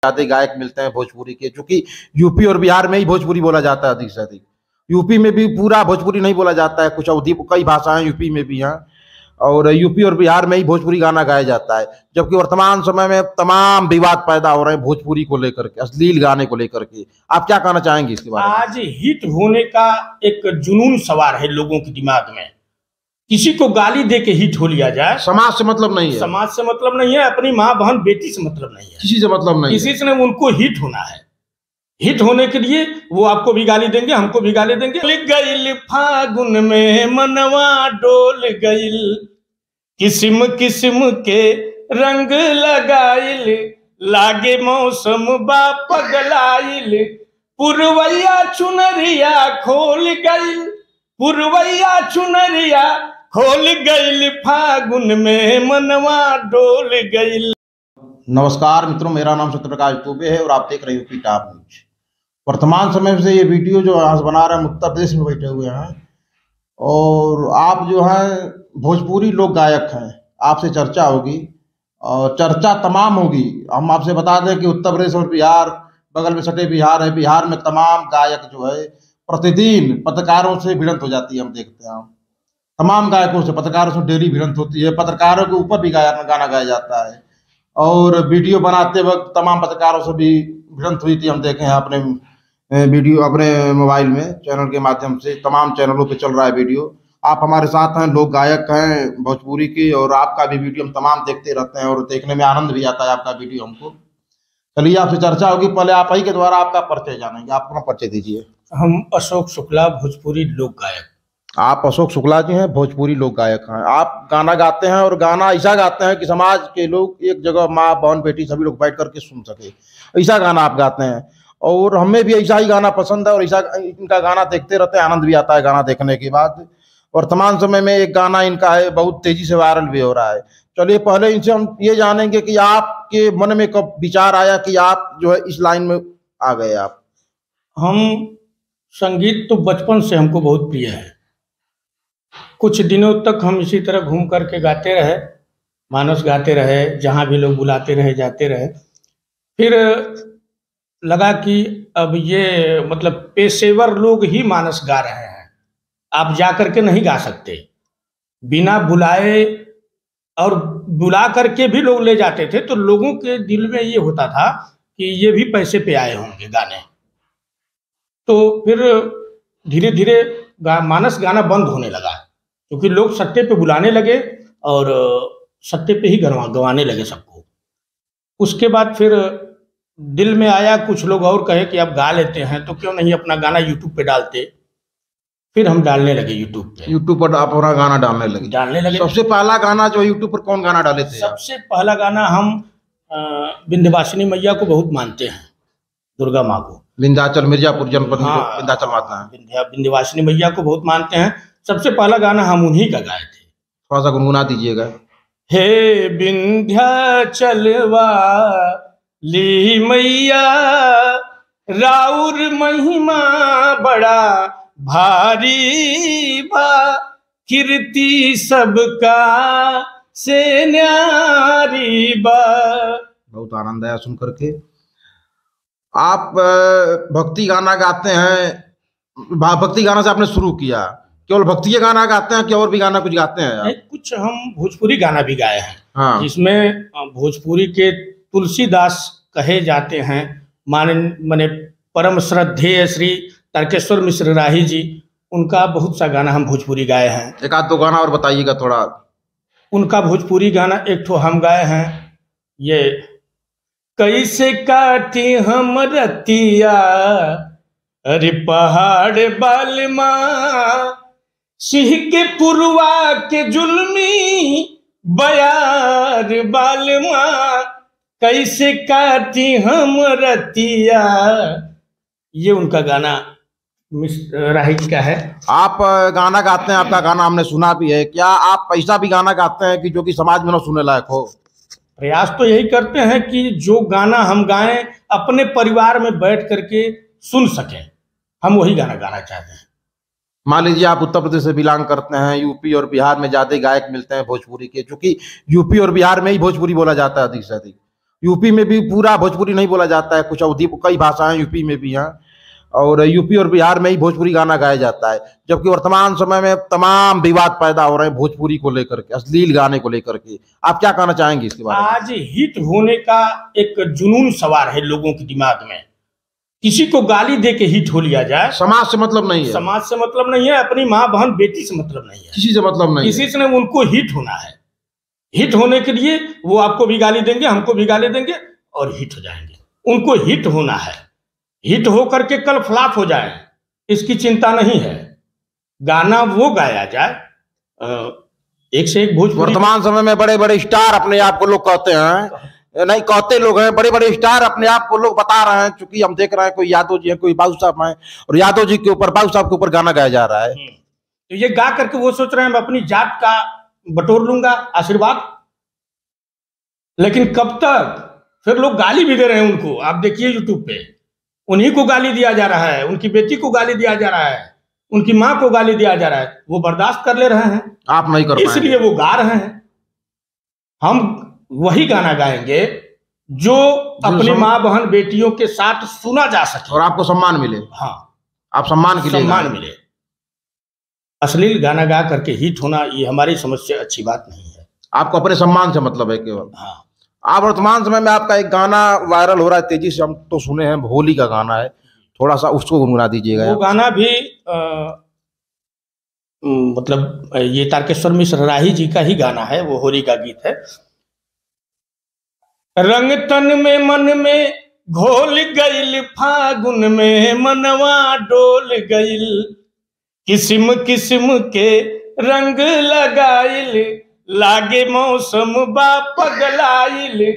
ज्यादा गायक मिलते हैं भोजपुरी के, क्योंकि यूपी और बिहार में ही भोजपुरी बोला जाता है अधिक से अधिक। यूपी में भी पूरा भोजपुरी नहीं बोला जाता है, कुछ अवधि कई भाषाएं यूपी में भी हैं, और यूपी और बिहार में ही भोजपुरी गाना गाया जाता है। जबकि वर्तमान समय में तमाम विवाद पैदा हो रहे हैं भोजपुरी को लेकर के, अश्लील गाने को लेकर के। आप क्या कहना चाहेंगे इसके बारे में? आज हिट होने का एक जुनून सवार है लोगों के दिमाग में। किसी को गाली दे के हिट हो लिया जाए, समाज से मतलब नहीं है, समाज से मतलब नहीं है, अपनी माँ बहन बेटी से मतलब नहीं है, किसी से मतलब नहीं, किसी से नहीं। उनको हिट होना है। हिट होने के लिए वो आपको भी गाली देंगे, हमको भी गाली देंगे। गइल फागुन में मनवा डोल गइल, किस्म किस्म के रंग लगाइल, लागे मौसम बा पगलाइल, पुरवैया चुनरिया खोल गइल, पुरवैया चुनरिया खोल गइल, फागुन में मनवा डोल गइल। नमस्कार मित्रों, मेरा नाम सत्यप्रकाश दुबे है और आप देख रहे हो यूपी टॉप न्यूज। वर्तमान समय से ये वीडियो जो आज बना रहे हैं उत्तर प्रदेश में बैठे हुए हैं, और आप जो हैं भोजपुरी लोक गायक हैं, आपसे चर्चा होगी और चर्चा तमाम होगी। हम आपसे बता दें कि उत्तर प्रदेश और बिहार बगल में सटे बिहार है, बिहार में तमाम गायक जो है प्रतिदिन पत्रकारों से भिड़ंत हो जाती है। हम देखते हैं तमाम गायकों से, पत्रकारों से डेली भिड़ंत होती है, पत्रकारों के ऊपर भी गाना गाया जाता है, और वीडियो बनाते वक्त तमाम पत्रकारों से भी भिड़ंत हुई थी। हम देखे हैं अपने वीडियो, अपने मोबाइल में चैनल के माध्यम से, तमाम चैनलों पे चल रहा है वीडियो। आप हमारे साथ हैं, लोग गायक हैं भोजपुरी के, और आपका भी वीडियो हम तमाम देखते रहते हैं और देखने में आनंद भी आता है आपका वीडियो हमको। चलिए आपसे चर्चा होगी, पहले आप ही के द्वारा आपका परिचय जानेंगे। आप अपना परिचय दीजिए। हम अशोक शुक्ला, भोजपुरी लोक गायक। आप अशोक शुक्ला जी हैं, भोजपुरी लोक गायक हैं। आप गाना गाते हैं और गाना ऐसा गाते हैं कि समाज के लोग एक जगह, माँ बहन बेटी सभी लोग बैठ करके सुन सके, ऐसा गाना आप गाते हैं। और हमें भी ऐसा ही गाना पसंद है और ऐसा इनका गाना देखते रहते हैं, आनंद भी आता है गाना देखने के बाद। वर्तमान समय में एक गाना इनका है, बहुत तेजी से वायरल भी हो रहा है। चलिए पहले इनसे हम ये जानेंगे कि आपके मन में कब विचार आया कि आप जो है इस लाइन में आ गए। आप हम संगीत तो बचपन से हमको बहुत प्रिय है। कुछ दिनों तक हम इसी तरह घूम करके गाते रहे, मानस गाते रहे, जहाँ भी लोग बुलाते रहे जाते रहे। फिर लगा कि अब ये मतलब पेशेवर लोग ही मानस गा रहे हैं, आप जा करके नहीं गा सकते। बिना बुलाए और बुला करके भी लोग ले जाते थे, तो लोगों के दिल में ये होता था कि ये भी पैसे पे आए होंगे गाने। तो फिर धीरे धीरे मानस गाना बंद होने लगा, क्योंकि लोग सट्टे पे बुलाने लगे और सट्टे पे ही गवाने लगे सबको। उसके बाद फिर दिल में आया, कुछ लोग और कहे कि अब गा लेते हैं तो क्यों नहीं अपना गाना यूट्यूब पे डालते। फिर हम डालने लगे यूट्यूब पे। यूट्यूब पर आप अपना गाना डालने लगे। सबसे पहला गाना जो यूट्यूब पर कौन गाना डाले थे? सबसे पहला गाना हम विंध्यवासिनी मैया को बहुत मानते हैं, दुर्गा माँ को। विंध्याचल मिर्जापुर जनपद में विंध्याचल माता है, विंध्यवासिनी मैया को बहुत मानते हैं। सबसे पहला गाना हम उन्हीं का गाए थे। थोड़ा सा गुनगुना दीजिएगा। हे विंध्याचलवा ली मैया, राउर महिमा बड़ा भारी बा, कीर्ति सबका से न्यारी बा। बहुत आनंद आया सुन करके। आप भक्ति गाना गाते हैं, भक्ति गाना से आपने शुरू किया, केवल भक्ति गाना गाते हैं कि और भी गाना कुछ गाते हैं? नहीं, कुछ हम भोजपुरी गाना भी गाए हैं। हाँ। जिसमें भोजपुरी के तुलसीदास कहे जाते हैं, माने परम श्रद्धेय श्री तारकेश्वर मिश्र राही जी, उनका बहुत सा गाना हम भोजपुरी गाए हैं। एक आध दो गाना और बताइएगा थोड़ा। उनका भोजपुरी गाना एक ठो हम गाए हैं, ये कैसे काटी हम रतिया, अरे पहाड़ बालमा, सिंह के पुरवा के जुल्मी बयार बालमा, कैसे काटी हम रतिया। ये उनका गाना राही का है। आप गाना गाते हैं, आपका गाना हमने सुना भी है। क्या आप पैसा भी गाना गाते हैं कि जो कि समाज में ना सुनने लायक हो? प्रयास तो यही करते हैं कि जो गाना हम गाएं अपने परिवार में बैठ करके सुन सकें, हम वही गाना गाना चाहते हैं। मान लीजिए आप उत्तर प्रदेश से बिलोंग करते हैं, यूपी और बिहार में ज्यादा गायक मिलते हैं भोजपुरी के, क्योंकि यूपी और बिहार में ही भोजपुरी बोला जाता है अधिक से अधिक। यूपी में भी पूरा भोजपुरी नहीं बोला जाता है, कुछ अवधि कई भाषाएं यूपी में भी हैं, और यूपी और बिहार में ही भोजपुरी गाना गाया जाता है। जबकि वर्तमान समय में तमाम विवाद पैदा हो रहे हैं भोजपुरी को लेकर के, अश्लील गाने को लेकर के। आप क्या कहना चाहेंगे इसके बारे में? आज हिट होने का एक जुनून सवार है लोगों के दिमाग में। किसी को गाली दे के हिट हो लिया जाए, समाज से मतलब नहीं है, समाज से मतलब नहीं है, अपनी माँ बहन बेटी से मतलब नहीं है, किसी से मतलब नहीं, किसी से नहीं। उनको हिट होना है। हिट होने के लिए वो आपको भी गाली देंगे, हमको भी गाली देंगे और हिट हो जाएंगे। उनको हिट होना है, हिट हो करके कल फ्लॉप हो जाए इसकी चिंता नहीं है। गाना वो गाया जाए, एक से एक भोजपुरी। वर्तमान समय में बड़े बड़े स्टार अपने आप को लोग कहते हैं, नहीं कहते लोग हैं, बड़े बड़े स्टार अपने आप को लोग बता रहे हैं। चूंकि हम देख रहे हैं कोई यादव जी है, कोई बाबू साहब हैं, और यादव जी के ऊपर, बाबू साहब के ऊपर गाना गाया जा रहा है। तो ये गा करके वो सोच रहे हैं मैं अपनी जात का बटोर लूंगा आशीर्वाद। लेकिन कब तक? फिर लोग गाली भी दे रहे हैं उनको। आप देखिए यूट्यूब पे उन्हीं को गाली दिया जा रहा है, उनकी बेटी को गाली दिया जा रहा है, उनकी माँ को गाली दिया जा रहा है। वो बर्दाश्त कर ले रहे हैं, आप नहीं कर पाएंगे, इसलिए वो गा रहे हैं। हम वही गाना गाएंगे जो अपनी माँ बहन बेटियों के साथ सुना जा सके और आपको सम्मान मिले। हाँ, आप सम्मान के लिए सम्मान मिले। अश्लील गाना गा करके हिट होना ये हमारी समझ से अच्छी बात नहीं है। आपको अपने सम्मान से मतलब है केवल। हाँ, आप वर्तमान समय में आपका एक गाना वायरल हो रहा है तेजी से, हम तो सुने हैं, होली का गाना है, थोड़ा सा उसको गुनगुना दीजिएगा। वो गाना भी मतलब ये तारकेश्वर मिश्र राही जी का ही गाना है, वो होली का गीत है। रंग तन में मन में घोल गइल, फागुन में मनवा डोल गइल, किस्म किस्म के रंग लगाइल, लागे मौसम बा पगलाइल,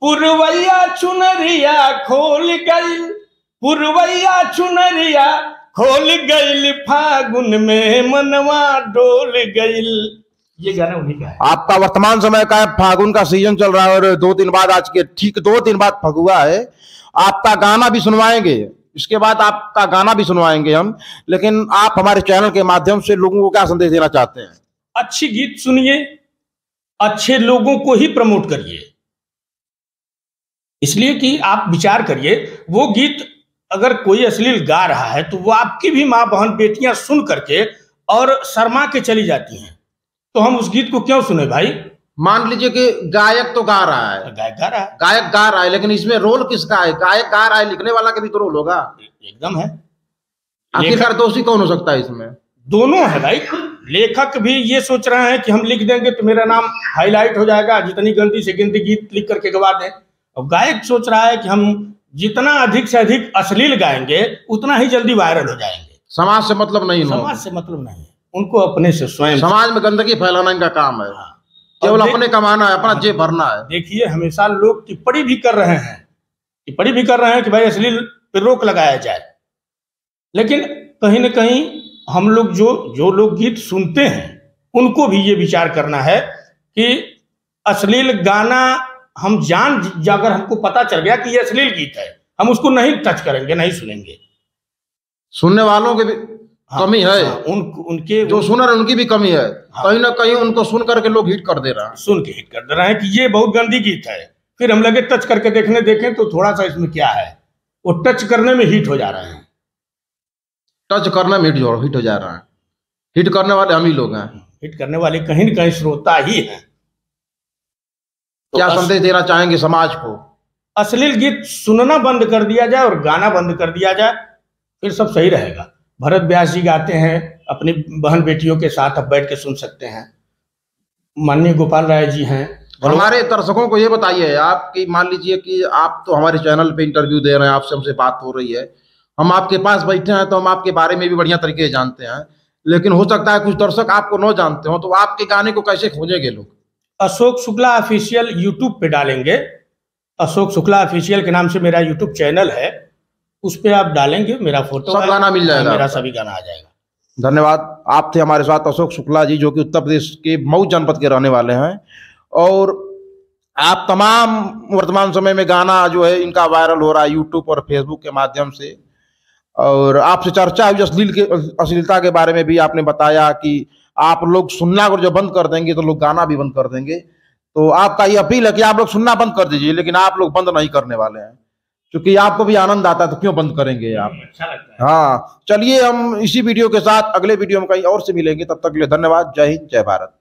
पुरवैया चुनरिया खोल गइल, पुरवैया चुनरिया खोल गइल, फागुन में मनवा डोल गइल। ये गाना उन्हीं का है। आपका वर्तमान समय का है, फागुन का सीजन चल रहा है और 2 दिन बाद, आज के ठीक 2 दिन बाद फगुआ है। आपका गाना भी सुनवाएंगे, इसके बाद आपका गाना भी सुनवाएंगे हम। लेकिन आप हमारे चैनल के माध्यम से लोगों को क्या संदेश देना चाहते हैं? अच्छी गीत सुनिए, अच्छे लोगों को ही प्रमोट करिए। इसलिए कि आप विचार करिए, वो गीत अगर कोई अश्लील गा रहा है तो वो आपकी भी माँ बहन बेटियां सुन करके और शर्मा के चली जाती हैं। तो हम उस गीत को क्यों सुने भाई? मान लीजिए कि गायक तो गा रहा है, गायक गा रहा है, गायक गा रहा है, लेकिन इसमें रोल किसका है? गायक गा रहा है, लिखने वाला का भी तो रोल होगा। एकदम है। आखिरकार दोषी कौन हो सकता है इसमें? दोनों है भाई। लेखक भी ये सोच रहे हैं कि हम लिख देंगे तो मेरा नाम हाईलाइट हो जाएगा, जितनी गंदी से गंदी गीत लिख करके गवा दें। और गायक सोच रहा है कि हम जितना अधिक से अधिक अश्लील गाएंगे उतना ही जल्दी वायरल हो जाएंगे। समाज से मतलब नहीं, समाज से मतलब नहीं है उनको, अपने से स्वयं। समाज में गंदगी फैलाना इनका काम है। हाँ। केवल अपने कमाना है, अपना जेब भरना है। देखिए हमेशा लोग टिप्पणी भी कर रहे हैं, टिप्पणी भी कर रहे हैं कि भाई अश्लील पे रोक लगाया जाए। लेकिन कहीं ना कहीं हम लोग जो लोग गीत सुनते हैं उनको भी ये विचार करना है कि अश्लील गाना हम अगर हमको पता चल गया कि ये अश्लील गीत है, हम उसको नहीं टच करेंगे, नहीं सुनेंगे। सुनने वालों की भी कमी है। उनके जो सुनर है उनकी भी कमी है। कहीं ना कहीं उनको सुन करके लोग हिट कर दे रहे हैं, सुन के हिट कर दे रहे हैं कि ये बहुत गंदी गीत है। फिर हम लगे टच करके देखें तो थोड़ा सा इसमें क्या है, वो टच करने में हिट हो जा रहे हैं। टच करने में हिट हो जा रहा है। हिट करने वाले हम ही लोग हैं। हिट करने वाले कहीं न कहीं श्रोता ही हैं। क्या संदेश देना चाहेंगे समाज को? अश्लील गीत सुनना बंद कर दिया जाए और गाना बंद कर दिया जाए, फिर सब सही रहेगा। भरत व्यास जी गाते हैं, अपनी बहन बेटियों के साथ अब बैठ के सुन सकते हैं। माननीय गोपाल राय जी हैं। हमारे दर्शकों को ये बताइए आप कि मान लीजिए कि आप तो हमारे चैनल पे इंटरव्यू दे रहे हैं, आपसे हमसे बात हो रही है, हम आपके पास बैठे हैं तो हम आपके बारे में भी बढ़िया तरीके से जानते हैं। लेकिन हो सकता है कुछ दर्शक आपको न जानते हो, तो आपके गाने को कैसे खोजेंगे लोग? अशोक शुक्ला ऑफिशियल यूट्यूब पे डालेंगे। अशोक शुक्ला ऑफिशियल के नाम से मेरा यूट्यूब चैनल है, उस पे आप डालेंगे, मेरा फोटो, सब गाना मिल जाएगा, मेरा सभी गाना आ जाएगा। धन्यवाद। आप थे हमारे साथ अशोक शुक्ला जी, जो कि उत्तर प्रदेश के मऊ जनपद के रहने वाले हैं। और आप तमाम वर्तमान समय में गाना जो है इनका वायरल हो रहा है यूट्यूब और फेसबुक के माध्यम से। और आपसे चर्चा हुई अश्लीलता के बारे में भी, आपने बताया कि आप लोग सुनना अगर जो बंद कर देंगे तो लोग गाना भी बंद कर देंगे। तो आपका ये अपील है कि आप लोग सुनना बंद कर दीजिए, लेकिन आप लोग बंद नहीं करने वाले हैं, क्योंकि आपको भी आनंद आता है तो क्यों बंद करेंगे आप। अच्छा लगता है। हाँ, चलिए हम इसी वीडियो के साथ अगले वीडियो में कहीं और से मिलेंगे, तब तक के लिए धन्यवाद। जय हिंद, जय भारत।